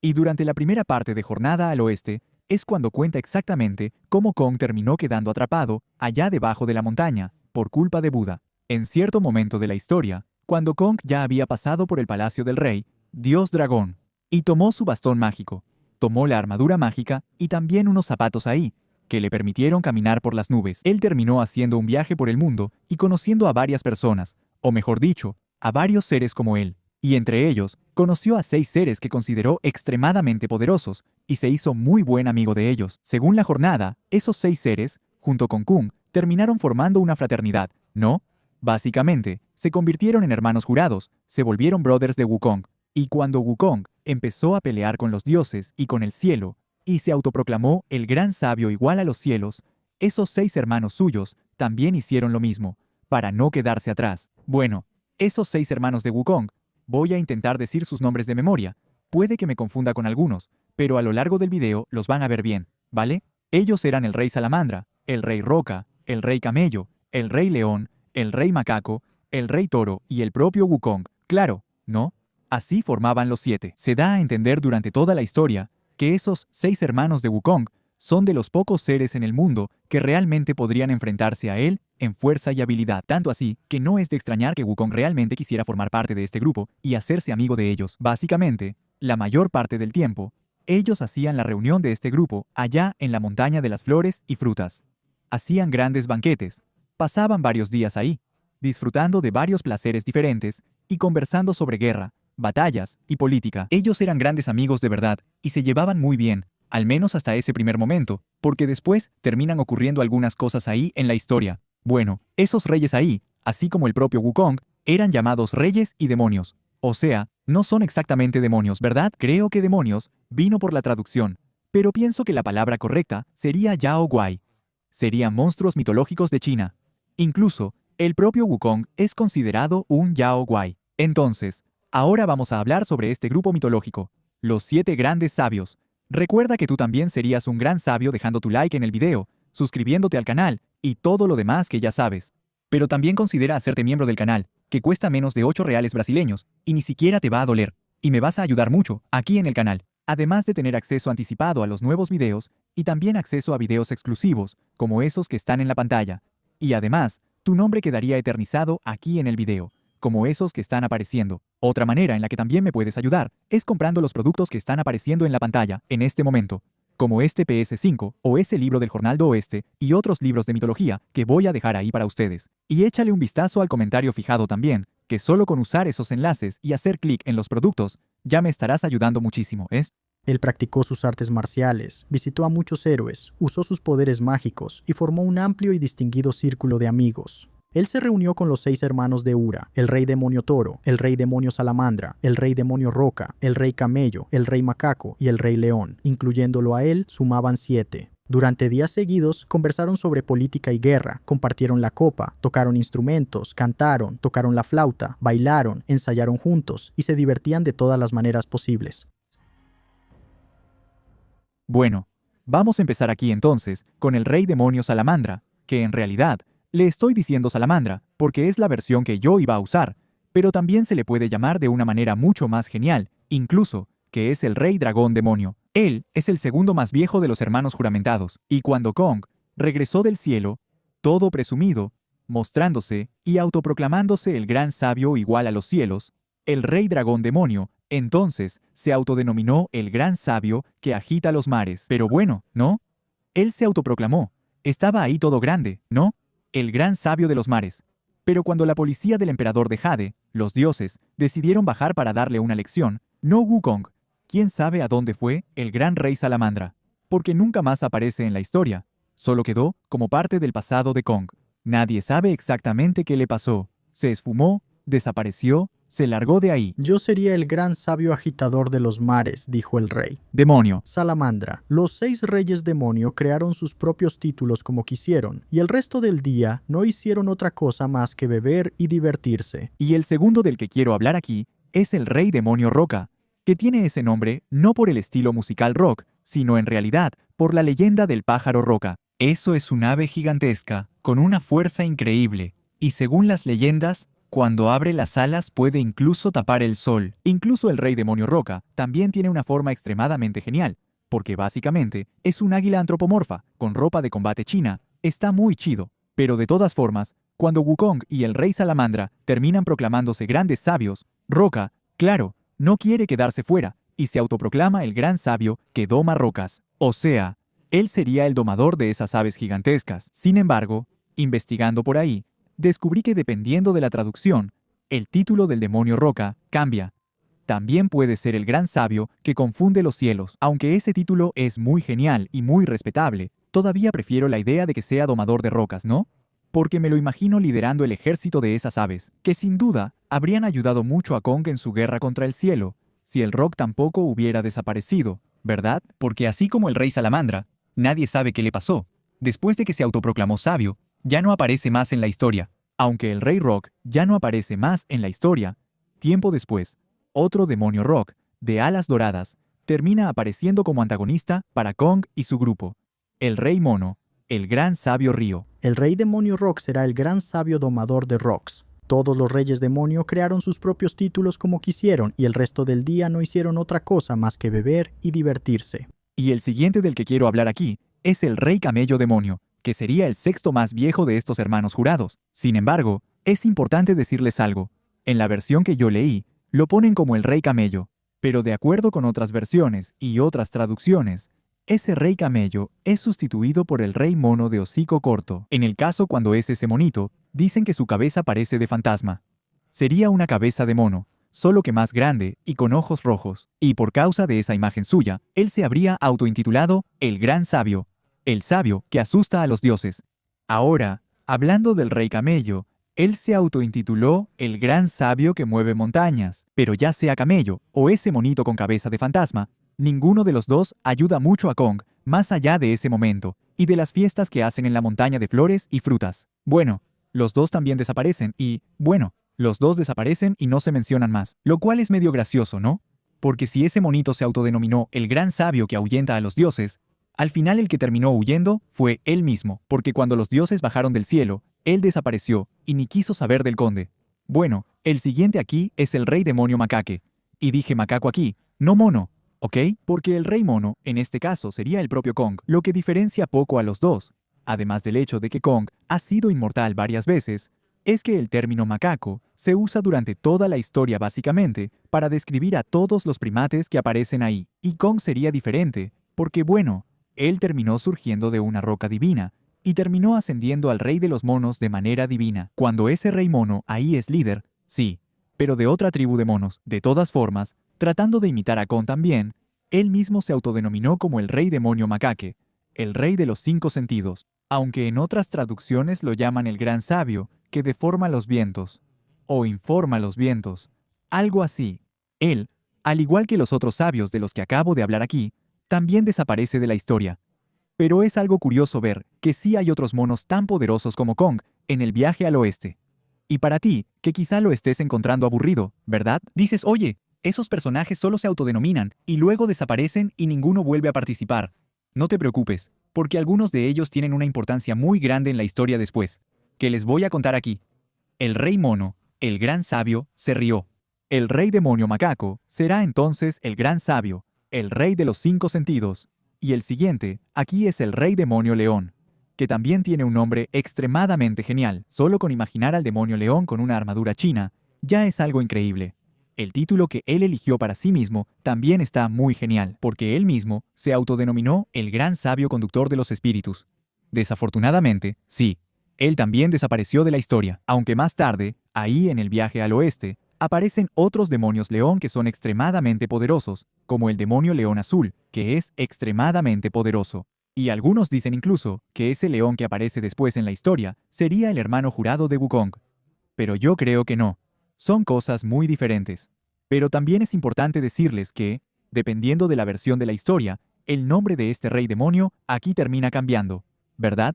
Y durante la primera parte de Jornada al Oeste, es cuando cuenta exactamente cómo Kong terminó quedando atrapado allá debajo de la montaña, por culpa de Buda. En cierto momento de la historia, cuando Kong ya había pasado por el palacio del rey, Dios Dragón, y tomó su bastón mágico, tomó la armadura mágica y también unos zapatos ahí, que le permitieron caminar por las nubes. Él terminó haciendo un viaje por el mundo y conociendo a varias personas, o mejor dicho, a varios seres como él. Y entre ellos, conoció a 6 seres que consideró extremadamente poderosos, y se hizo muy buen amigo de ellos. Según la jornada, esos 6 seres, junto con Kung, terminaron formando una fraternidad, ¿no? Básicamente, se convirtieron en hermanos jurados, se volvieron brothers de Wukong. Y cuando Wukong empezó a pelear con los dioses y con el cielo, y se autoproclamó el gran sabio igual a los cielos, esos 6 hermanos suyos también hicieron lo mismo, para no quedarse atrás. Bueno, esos 6 hermanos de Wukong, voy a intentar decir sus nombres de memoria. Puede que me confunda con algunos, pero a lo largo del video los van a ver bien, ¿vale? Ellos eran el rey Salamandra, el rey Roca, el rey Camello, el rey León, el rey Macaco, el rey Toro y el propio Wukong. Claro, ¿no? Así formaban los 7. Se da a entender durante toda la historia que esos 6 hermanos de Wukong son de los pocos seres en el mundo que realmente podrían enfrentarse a él en fuerza y habilidad. Tanto así que no es de extrañar que Wukong realmente quisiera formar parte de este grupo y hacerse amigo de ellos. Básicamente, la mayor parte del tiempo, ellos hacían la reunión de este grupo allá en la montaña de las flores y frutas. Hacían grandes banquetes, pasaban varios días ahí, disfrutando de varios placeres diferentes y conversando sobre guerra, batallas y política. Ellos eran grandes amigos de verdad y se llevaban muy bien, al menos hasta ese primer momento, porque después terminan ocurriendo algunas cosas ahí en la historia. Bueno, esos reyes ahí, así como el propio Wukong, eran llamados reyes y demonios. O sea, no son exactamente demonios, ¿verdad? Creo que demonios vino por la traducción, pero pienso que la palabra correcta sería Yao Guai. Serían monstruos mitológicos de China. Incluso, el propio Wukong es considerado un Yao Guai. Entonces, ahora vamos a hablar sobre este grupo mitológico, los 7 grandes sabios. Recuerda que tú también serías un gran sabio dejando tu like en el video, suscribiéndote al canal y todo lo demás que ya sabes. Pero también considera hacerte miembro del canal, que cuesta menos de 8 reales brasileños y ni siquiera te va a doler. Y me vas a ayudar mucho aquí en el canal, además de tener acceso anticipado a los nuevos videos y también acceso a videos exclusivos, como esos que están en la pantalla. Y además, tu nombre quedaría eternizado aquí en el video, como esos que están apareciendo. Otra manera en la que también me puedes ayudar es comprando los productos que están apareciendo en la pantalla en este momento, como este PS5 o ese libro del Jornal do Oeste y otros libros de mitología que voy a dejar ahí para ustedes. Y échale un vistazo al comentario fijado también, que solo con usar esos enlaces y hacer clic en los productos, ya me estarás ayudando muchísimo, ¿es? Él practicó sus artes marciales, visitó a muchos héroes, usó sus poderes mágicos y formó un amplio y distinguido círculo de amigos. Él se reunió con los 6 hermanos de Ura, el rey demonio Toro, el rey demonio Salamandra, el rey demonio Roca, el rey Camello, el rey Macaco y el rey León. Incluyéndolo a él, sumaban 7. Durante días seguidos, conversaron sobre política y guerra, compartieron la copa, tocaron instrumentos, cantaron, tocaron la flauta, bailaron, ensayaron juntos y se divertían de todas las maneras posibles. Bueno, vamos a empezar aquí entonces con el rey demonio Salamandra, que en realidad le estoy diciendo Salamandra porque es la versión que yo iba a usar, pero también se le puede llamar de una manera mucho más genial, incluso, que es el rey dragón demonio. Él es el segundo más viejo de los hermanos juramentados, y cuando Kong regresó del cielo, todo presumido, mostrándose y autoproclamándose el gran sabio igual a los cielos, el rey dragón demonio, entonces se autodenominó el gran sabio que agita los mares. Pero bueno, ¿no? Él se autoproclamó. Estaba ahí todo grande, ¿no? El gran sabio de los mares. Pero cuando la policía del emperador de Jade, los dioses, decidieron bajar para darle una lección, no Wukong, quién sabe a dónde fue el gran rey Salamandra, porque nunca más aparece en la historia, solo quedó como parte del pasado de Kong. Nadie sabe exactamente qué le pasó, se esfumó, desapareció, se largó de ahí. Yo sería el gran sabio agitador de los mares, dijo el rey. Demonio. Salamandra. Los 6 reyes demonio crearon sus propios títulos como quisieron, y el resto del día no hicieron otra cosa más que beber y divertirse. Y el segundo del que quiero hablar aquí es el rey demonio Roca, que tiene ese nombre no por el estilo musical rock, sino en realidad por la leyenda del pájaro Roca. Eso es un ave gigantesca, con una fuerza increíble, y según las leyendas, Cuando abre las alas puede incluso tapar el sol. Incluso el rey demonio roca también tiene una forma extremadamente genial, porque básicamente es un águila antropomorfa, con ropa de combate china. Está muy chido. Pero de todas formas, cuando Wukong y el rey salamandra terminan proclamándose grandes sabios, Roca, claro, no quiere quedarse fuera, y se autoproclama el gran sabio que doma rocas. O sea, él sería el domador de esas aves gigantescas. Sin embargo, investigando por ahí, descubrí que dependiendo de la traducción, el título del demonio roca cambia. También puede ser el gran sabio que confunde los cielos. Aunque ese título es muy genial y muy respetable, todavía prefiero la idea de que sea domador de rocas, ¿no? Porque me lo imagino liderando el ejército de esas aves, que sin duda habrían ayudado mucho a Kong en su guerra contra el cielo, si el roc tampoco hubiera desaparecido, ¿verdad? Porque así como el rey salamandra, nadie sabe qué le pasó. Después de que se autoproclamó sabio, ya no aparece más en la historia. Aunque el rey roc ya no aparece más en la historia, tiempo después, otro demonio roc, de alas doradas, termina apareciendo como antagonista para Kong y su grupo, el rey mono, el gran sabio río. El rey demonio Rock será el gran sabio domador de rocks. Todos los reyes demonio crearon sus propios títulos como quisieron y el resto del día no hicieron otra cosa más que beber y divertirse. Y el siguiente del que quiero hablar aquí es el rey camello demonio, que sería el sexto más viejo de estos hermanos jurados. Sin embargo, es importante decirles algo. En la versión que yo leí, lo ponen como el rey camello, pero de acuerdo con otras versiones y otras traducciones, ese rey camello es sustituido por el rey mono de hocico corto. En el caso cuando es ese monito, dicen que su cabeza parece de fantasma. Sería una cabeza de mono, solo que más grande y con ojos rojos. Y por causa de esa imagen suya, él se habría autointitulado el Gran Sabio, el sabio que asusta a los dioses. Ahora, hablando del rey camello, él se autointituló el Gran Sabio que mueve montañas. Pero ya sea camello o ese monito con cabeza de fantasma, ninguno de los dos ayuda mucho a Kong más allá de ese momento y de las fiestas que hacen en la montaña de flores y frutas. Bueno, los dos también desaparecen y, bueno, los dos desaparecen y no se mencionan más. Lo cual es medio gracioso, ¿no? Porque si ese monito se autodenominó el gran sabio que ahuyenta a los dioses, al final el que terminó huyendo fue él mismo, porque cuando los dioses bajaron del cielo, él desapareció y ni quiso saber del conde. Bueno, el siguiente aquí es el rey demonio macaque. Y dije macaco aquí, no mono, ¿ok? Porque el rey mono, en este caso, sería el propio Kong, lo que diferencia poco a los dos. Además del hecho de que Kong ha sido inmortal varias veces, es que el término macaco se usa durante toda la historia básicamente para describir a todos los primates que aparecen ahí. Y Kong sería diferente, porque bueno, él terminó surgiendo de una roca divina y terminó ascendiendo al rey de los monos de manera divina. Cuando ese rey mono ahí es líder, sí, pero de otra tribu de monos. De todas formas, tratando de imitar a Kong también, él mismo se autodenominó como el rey demonio macaque, el rey de los 5 sentidos, aunque en otras traducciones lo llaman el gran sabio, que deforma los vientos, o informa los vientos, algo así. Él, al igual que los otros sabios de los que acabo de hablar aquí, también desaparece de la historia. Pero es algo curioso ver que sí hay otros monos tan poderosos como Kong en el viaje al oeste. Y para ti, que quizá lo estés encontrando aburrido, ¿verdad? Dices, oye, esos personajes solo se autodenominan y luego desaparecen y ninguno vuelve a participar. No te preocupes, porque algunos de ellos tienen una importancia muy grande en la historia después, que les voy a contar aquí. El rey mono, el gran sabio, se rió. El rey demonio macaco será entonces el gran sabio, el rey de los 5 sentidos. Y el siguiente, aquí es el rey demonio león, que también tiene un nombre extremadamente genial. Solo con imaginar al demonio león con una armadura china, ya es algo increíble. El título que él eligió para sí mismo también está muy genial, porque él mismo se autodenominó el gran sabio conductor de los espíritus. Desafortunadamente, sí, él también desapareció de la historia, aunque más tarde, ahí en el viaje al oeste, aparecen otros demonios león que son extremadamente poderosos, como el demonio león azul, que es extremadamente poderoso. Y algunos dicen incluso que ese león que aparece después en la historia sería el hermano jurado de Wukong. Pero yo creo que no. Son cosas muy diferentes. Pero también es importante decirles que, dependiendo de la versión de la historia, el nombre de este rey demonio aquí termina cambiando, ¿verdad?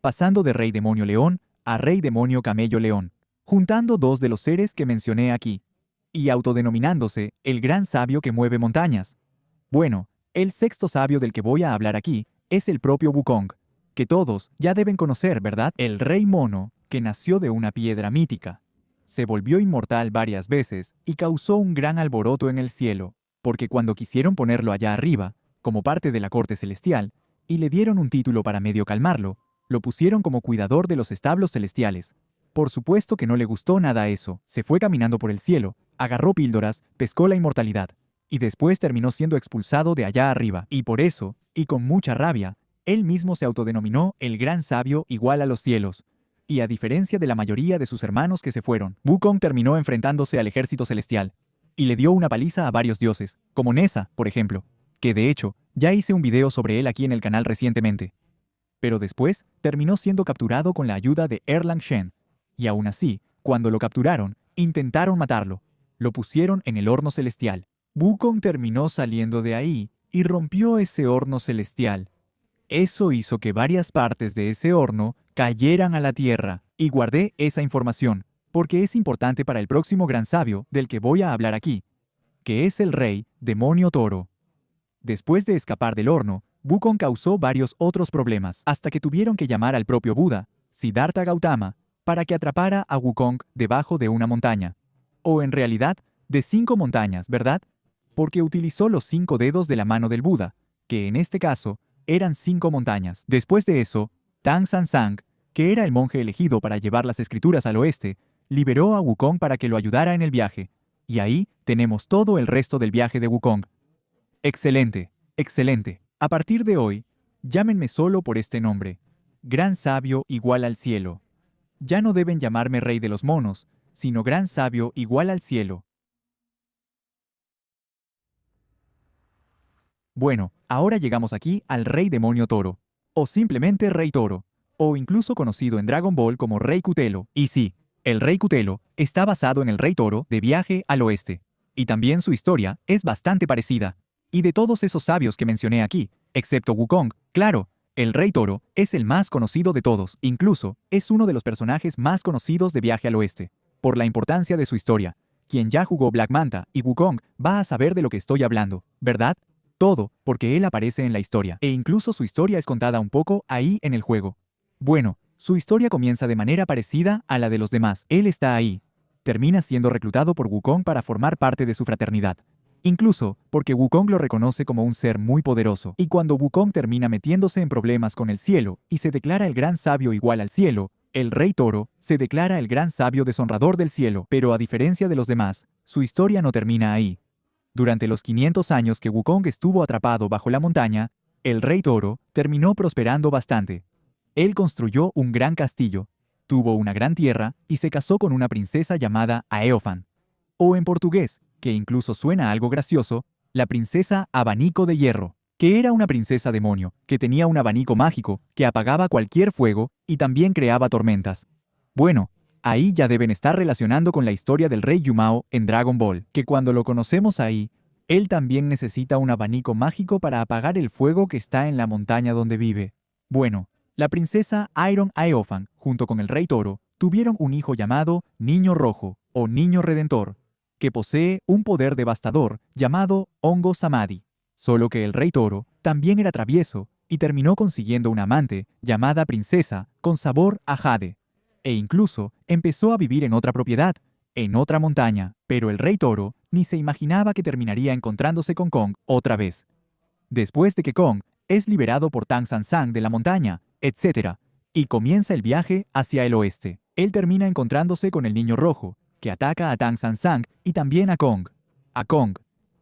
Pasando de rey demonio león a rey demonio camello león, juntando dos de los seres que mencioné aquí, y autodenominándose el gran sabio que mueve montañas. Bueno, el sexto sabio del que voy a hablar aquí es el propio Wukong, que todos ya deben conocer, ¿verdad? El rey mono que nació de una piedra mítica. se volvió inmortal varias veces y causó un gran alboroto en el cielo, porque cuando quisieron ponerlo allá arriba, como parte de la corte celestial, y le dieron un título para medio calmarlo, lo pusieron como cuidador de los establos celestiales. Por supuesto que no le gustó nada eso, se fue caminando por el cielo, agarró píldoras, pescó la inmortalidad, y después terminó siendo expulsado de allá arriba. Y por eso, y con mucha rabia, él mismo se autodenominó el gran sabio igual a los cielos. Y a diferencia de la mayoría de sus hermanos que se fueron, Wukong terminó enfrentándose al ejército celestial, y le dio una paliza a varios dioses, como Nessa, por ejemplo, que de hecho, ya hice un video sobre él aquí en el canal recientemente. Pero después, terminó siendo capturado con la ayuda de Erlang Shen, y aún así, cuando lo capturaron, intentaron matarlo. Lo pusieron en el horno celestial. Wukong terminó saliendo de ahí y rompió ese horno celestial. Eso hizo que varias partes de ese horno cayeran a la tierra, y guardé esa información, porque es importante para el próximo gran sabio del que voy a hablar aquí, que es el rey Demonio Toro. Después de escapar del horno, Wukong causó varios otros problemas, hasta que tuvieron que llamar al propio Buda, Siddhartha Gautama, para que atrapara a Wukong debajo de una montaña. O en realidad, de 5 montañas, ¿verdad? Porque utilizó los 5 dedos de la mano del Buda, que en este caso eran 5 montañas. Después de eso, Tang San Sang, que era el monje elegido para llevar las escrituras al oeste, liberó a Wukong para que lo ayudara en el viaje. Y ahí tenemos todo el resto del viaje de Wukong. Excelente, excelente. A partir de hoy, llámenme solo por este nombre. Gran sabio igual al cielo. Ya no deben llamarme rey de los monos, sino gran sabio igual al cielo. Bueno, ahora llegamos aquí al Rey Demonio Toro, o simplemente Rey Toro, o incluso conocido en Dragon Ball como Rey Cutelo. Y sí, el Rey Cutelo está basado en el Rey Toro de Viaje al Oeste. Y también su historia es bastante parecida. Y de todos esos sabios que mencioné aquí, excepto Wukong, claro, el Rey Toro es el más conocido de todos. Incluso, es uno de los personajes más conocidos de Viaje al Oeste, por la importancia de su historia. Quien ya jugó Black Manta y Wukong va a saber de lo que estoy hablando, ¿verdad? Todo porque él aparece en la historia, e incluso su historia es contada un poco ahí en el juego. Bueno, su historia comienza de manera parecida a la de los demás. Él está ahí. Termina siendo reclutado por Wukong para formar parte de su fraternidad. Incluso porque Wukong lo reconoce como un ser muy poderoso. Y cuando Wukong termina metiéndose en problemas con el cielo y se declara el gran sabio igual al cielo, el Rey Toro se declara el gran sabio deshonrador del cielo. Pero a diferencia de los demás, su historia no termina ahí. Durante los 500 años que Wukong estuvo atrapado bajo la montaña, el Rey Toro terminó prosperando bastante. Él construyó un gran castillo, tuvo una gran tierra y se casó con una princesa llamada Aeofan. O en portugués, que incluso suena algo gracioso, la princesa Abanico de Hierro, que era una princesa demonio, que tenía un abanico mágico que apagaba cualquier fuego y también creaba tormentas. Bueno, ahí ya deben estar relacionando con la historia del rey Yumao en Dragon Ball, que cuando lo conocemos ahí, él también necesita un abanico mágico para apagar el fuego que está en la montaña donde vive. Bueno, la princesa Iron Aeofan, junto con el rey Toro, tuvieron un hijo llamado Niño Rojo, o Niño Redentor, que posee un poder devastador llamado Hongo Samadhi. Solo que el Rey Toro también era travieso y terminó consiguiendo una amante llamada Princesa con sabor a jade. E incluso empezó a vivir en otra propiedad, en otra montaña. Pero el Rey Toro ni se imaginaba que terminaría encontrándose con Kong otra vez. Después de que Kong es liberado por Tang San Sang de la montaña, etc., y comienza el viaje hacia el oeste, él termina encontrándose con el Niño Rojo, que ataca a Tang San Sang y también a Kong.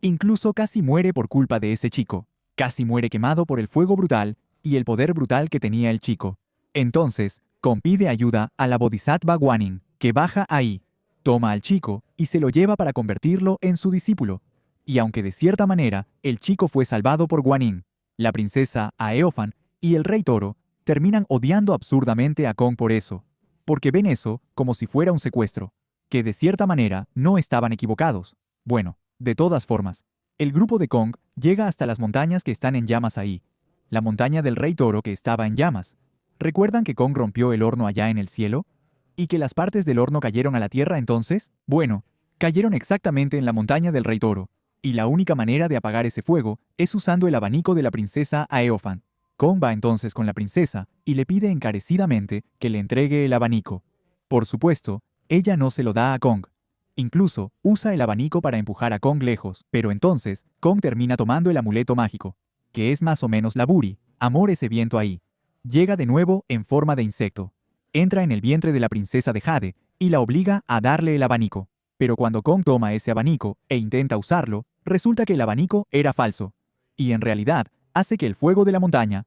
Incluso casi muere por culpa de ese chico. Casi muere quemado por el fuego brutal y el poder brutal que tenía el chico. Entonces, Kong pide ayuda a la Bodhisattva Guanyin, que baja ahí, toma al chico y se lo lleva para convertirlo en su discípulo. Y aunque de cierta manera el chico fue salvado por Guanyin, la princesa Aeofan y el Rey Toro terminan odiando absurdamente a Kong por eso, porque ven eso como si fuera un secuestro, que de cierta manera no estaban equivocados. Bueno, de todas formas, el grupo de Kong llega hasta las montañas que están en llamas ahí, la montaña del Rey Toro que estaba en llamas. ¿Recuerdan que Kong rompió el horno allá en el cielo? ¿Y que las partes del horno cayeron a la tierra entonces? Bueno, cayeron exactamente en la montaña del Rey Toro, y la única manera de apagar ese fuego es usando el abanico de la princesa Aeofan. Kong va entonces con la princesa y le pide encarecidamente que le entregue el abanico. Por supuesto, Ella no se lo da a Kong. Incluso usa el abanico para empujar a Kong lejos, pero entonces Kong termina tomando el amuleto mágico, que es más o menos la Buri, amor ese viento ahí. Llega de nuevo en forma de insecto. Entra en el vientre de la princesa de Jade y la obliga a darle el abanico. Pero cuando Kong toma ese abanico e intenta usarlo, resulta que el abanico era falso. Y en realidad hace que el fuego de la montaña,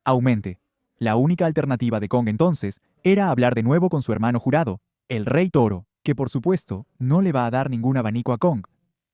aumente. La única alternativa de Kong entonces era hablar de nuevo con su hermano jurado, el Rey Toro, que por supuesto no le va a dar ningún abanico a Kong.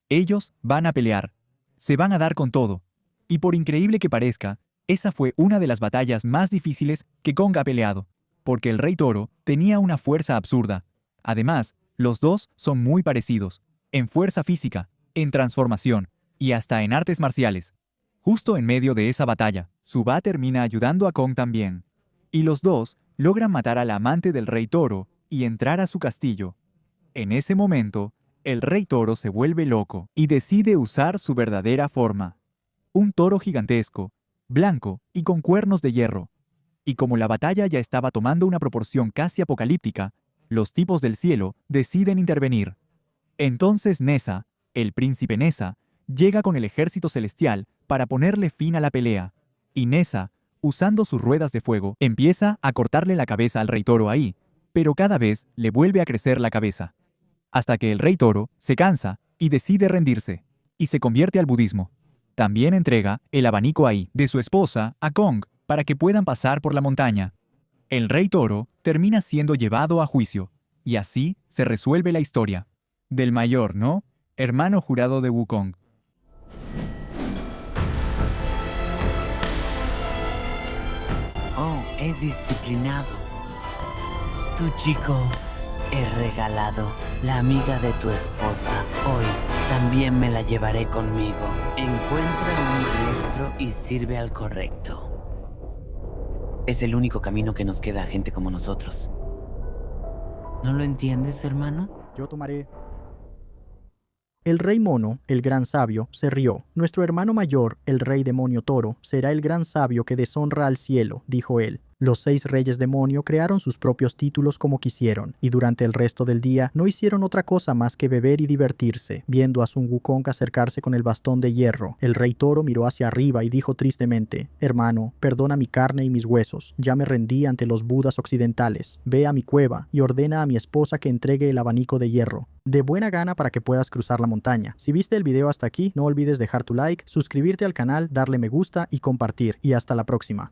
Ellos van a pelear. Se van a dar con todo. Y por increíble que parezca, esa fue una de las batallas más difíciles que Kong ha peleado, porque el Rey Toro tenía una fuerza absurda. Además, los dos son muy parecidos, en fuerza física, en transformación y hasta en artes marciales. Justo en medio de esa batalla, Suba termina ayudando a Kong también. Y los dos logran matar a la amante del Rey Toro y entrar a su castillo. En ese momento, el Rey Toro se vuelve loco y decide usar su verdadera forma. Un toro gigantesco, blanco y con cuernos de hierro. Y como la batalla ya estaba tomando una proporción casi apocalíptica, los tipos del cielo deciden intervenir. Entonces Nessa, el príncipe Nessa, llega con el ejército celestial para ponerle fin a la pelea. Y Nessa, usando sus ruedas de fuego, empieza a cortarle la cabeza al Rey Toro ahí, pero cada vez le vuelve a crecer la cabeza. Hasta que el Rey Toro se cansa y decide rendirse, y se convierte al budismo. También entrega el abanico ahí de su esposa a Kong para que puedan pasar por la montaña. El Rey Toro termina siendo llevado a juicio, y así se resuelve la historia. Del mayor, ¿no? Hermano jurado de Wukong. Oh, he disciplinado. Tu chico, he regalado la amiga de tu esposa. Hoy también me la llevaré conmigo. Encuentra un maestro y sirve al correcto. Es el único camino que nos queda a gente como nosotros. ¿No lo entiendes, hermano? Yo tomaré. El rey mono, el gran sabio, se rió. Nuestro hermano mayor, el rey demonio toro, será el gran sabio que deshonra al cielo, dijo él. Los 6 reyes demonio crearon sus propios títulos como quisieron, y durante el resto del día no hicieron otra cosa más que beber y divertirse. Viendo a Sun Wukong acercarse con el bastón de hierro, el rey toro miró hacia arriba y dijo tristemente: «Hermano, perdona mi carne y mis huesos. Ya me rendí ante los budas occidentales. Ve a mi cueva y ordena a mi esposa que entregue el abanico de hierro. De buena gana para que puedas cruzar la montaña». Si viste el video hasta aquí, no olvides dejar tu like, suscribirte al canal, darle me gusta y compartir. Y hasta la próxima.